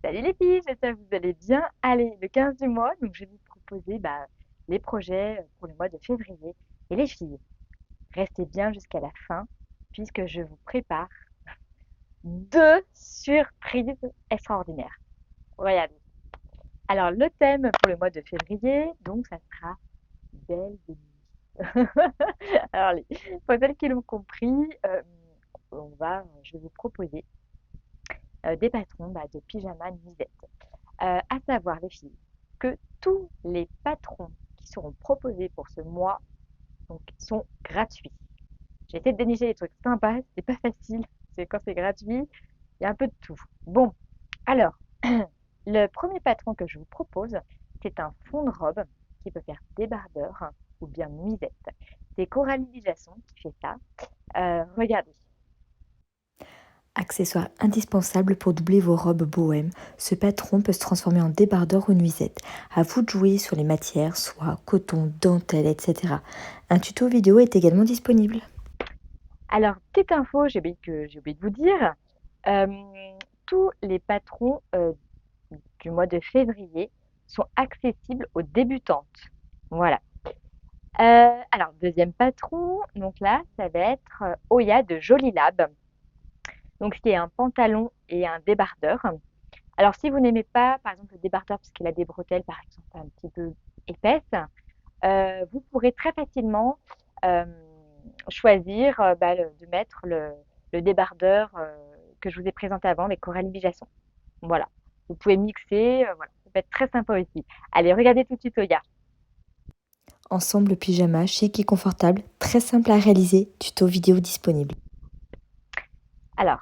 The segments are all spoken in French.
Salut les filles, j'espère que vous allez bien. Allez, le 15 du mois, donc je vais vous proposer les projets pour le mois de février. Et les filles, restez bien jusqu'à la fin, puisque je vous prépare deux surprises extraordinaires. Regardez. Alors, le thème pour le mois de février, donc ça sera belle de nuit. Alors, pour celles qui l'ont compris, je vais vous proposer des patrons de pyjama nuisette. À savoir, les filles, que tous les patrons qui seront proposés pour ce mois sont gratuits. J'ai essayé de dénicher des trucs sympas, c'est pas facile, c'est quand c'est gratuit, il y a un peu de tout. Bon, alors, le premier patron que je vous propose, c'est un fond de robe qui peut faire débardeur ou bien nuisette. C'est Coralie Bijasson qui fait ça. Regardez. Accessoire indispensable pour doubler vos robes bohème, ce patron peut se transformer en débardeur ou nuisette. À vous de jouer sur les matières, soie, coton, dentelle, etc. Un tuto vidéo est également disponible. Alors, petite info, j'ai oublié de vous dire, euh, tous les patrons du mois de février sont accessibles aux débutantes. Voilà. Alors, deuxième patron, donc là, ça va être Oya de Jolie Lab. Donc, c'est un pantalon et un débardeur. Alors, si vous n'aimez pas, par exemple, le débardeur parce qu'il a des bretelles, par exemple, un petit peu épaisses, vous pourrez très facilement euh, choisir de mettre le débardeur que je vous ai présenté avant avec Coralie Bijasson. Voilà. Vous pouvez mixer, voilà. Ça peut être très sympa aussi. Allez, regardez tout de suite Oya. Ensemble pyjama, chic et confortable, très simple à réaliser, tuto vidéo disponible. Alors,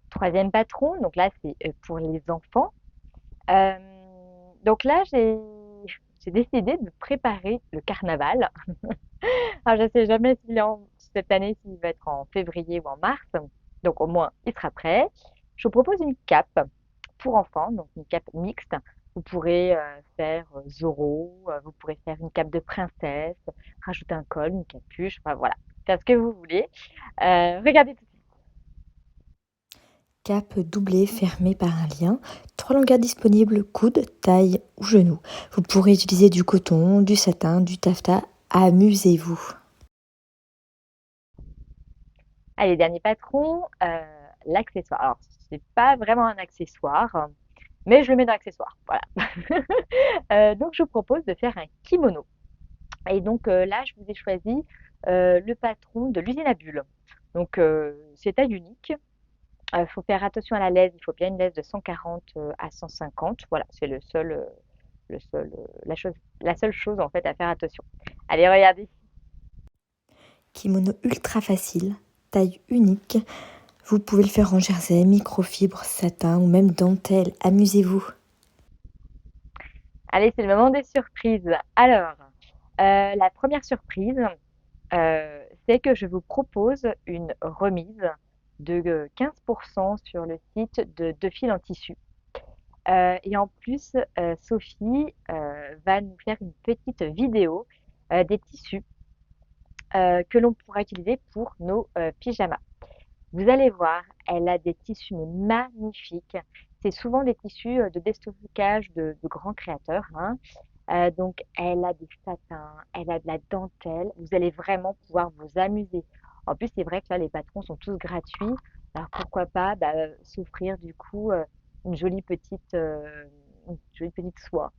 troisième patron, donc là, c'est pour les enfants. Euh, donc là, j'ai décidé de préparer le carnaval. Alors, je ne sais jamais cette année, s'il va être en février ou en mars. Donc, au moins, il sera prêt. Je vous propose une cape pour enfants, donc une cape mixte. Vous pourrez faire Zorro, vous pourrez faire une cape de princesse, rajouter un col, une capuche, enfin voilà, faire ce que vous voulez. Regardez tout de suite. Cape doublée fermée par un lien, trois longueurs disponibles, coude, taille ou genou. Vous pourrez utiliser du coton, du satin, du taffetas, amusez-vous. Allez, dernier patron, l'accessoire. Alors, c'est pas vraiment un accessoire, mais je le mets dans l'accessoire. Voilà. Donc, je vous propose de faire un kimono. Et donc là, je vous ai choisi le patron de l'usine à bulles. Donc, c'est taille unique. Il faut faire attention à la laise. Il faut bien une laise de 140 à 150. Voilà, c'est la seule chose en fait à faire attention. Allez, regardez. Kimono ultra facile, taille unique. Vous pouvez le faire en jersey, microfibre, satin ou même dentelle. Amusez-vous. Allez, c'est le moment des surprises. Alors, la première surprise, c'est que je vous propose une remise de 15% sur le site de fil en tissu. Et en plus, Sophie va nous faire une petite vidéo des tissus que l'on pourra utiliser pour nos pyjamas. Vous allez voir, elle a des tissus mais magnifiques. C'est souvent des tissus de déstockage de grands créateurs, hein. Donc, elle a des satins, elle a de la dentelle. Vous allez vraiment pouvoir vous amuser. En plus, c'est vrai que là, les patrons sont tous gratuits. Alors, pourquoi pas s'offrir du coup une jolie petite soie.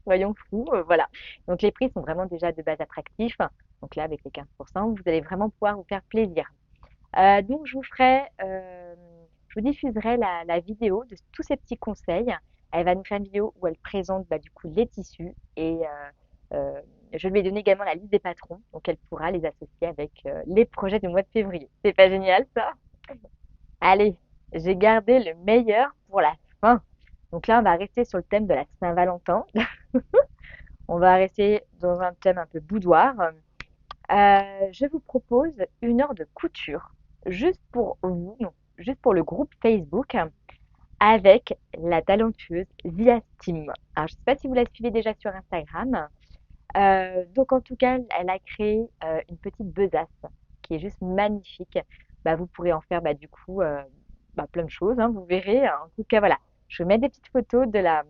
Soyons fous, voilà. Donc, les prix sont vraiment déjà de base attractifs. Donc là, avec les 15%, vous allez vraiment pouvoir vous faire plaisir. Donc, je vous diffuserai la vidéo de tous ces petits conseils. Elle va nous faire une vidéo où elle présente du coup les tissus et je lui ai donné également la liste des patrons, donc elle pourra les associer avec les projets du mois de février. C'est pas génial ça? Allez, j'ai gardé le meilleur pour la fin. Donc là, on va rester sur le thème de la Saint-Valentin. On va rester dans un thème un peu boudoir. Je vous propose une heure de couture juste pour vous, non, juste pour le groupe Facebook avec la talentueuse Zia Steam. Alors, je ne sais pas si vous la suivez déjà sur Instagram. Donc, en tout cas, elle a créé une petite besace qui est juste magnifique. Vous pourrez en faire du coup plein de choses, hein, vous verrez. En tout cas, voilà. Je vais mettre des petites photos de la,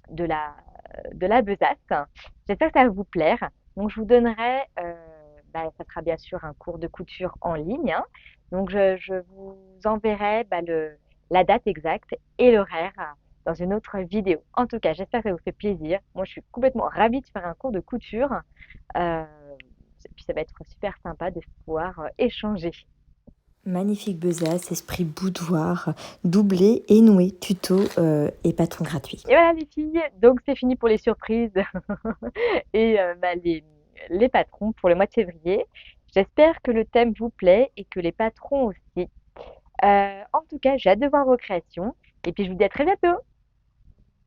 de la besace. J'espère que ça va vous plaire. Donc, je vous donnerai, ça sera bien sûr un cours de couture en ligne, hein. Donc, je vous enverrai la date exacte et l'horaire dans une autre vidéo. En tout cas, j'espère que ça vous fait plaisir. Moi, je suis complètement ravie de faire un cours de couture. Euh, et puis, ça va être super sympa de pouvoir échanger. Magnifique besace, esprit boudoir, doublé et noué, tuto et patron gratuit. Et voilà les filles, donc c'est fini pour les surprises et les patrons pour le mois de février. J'espère que le thème vous plaît et que les patrons aussi. En tout cas, j'ai hâte de voir vos créations et puis je vous dis à très bientôt.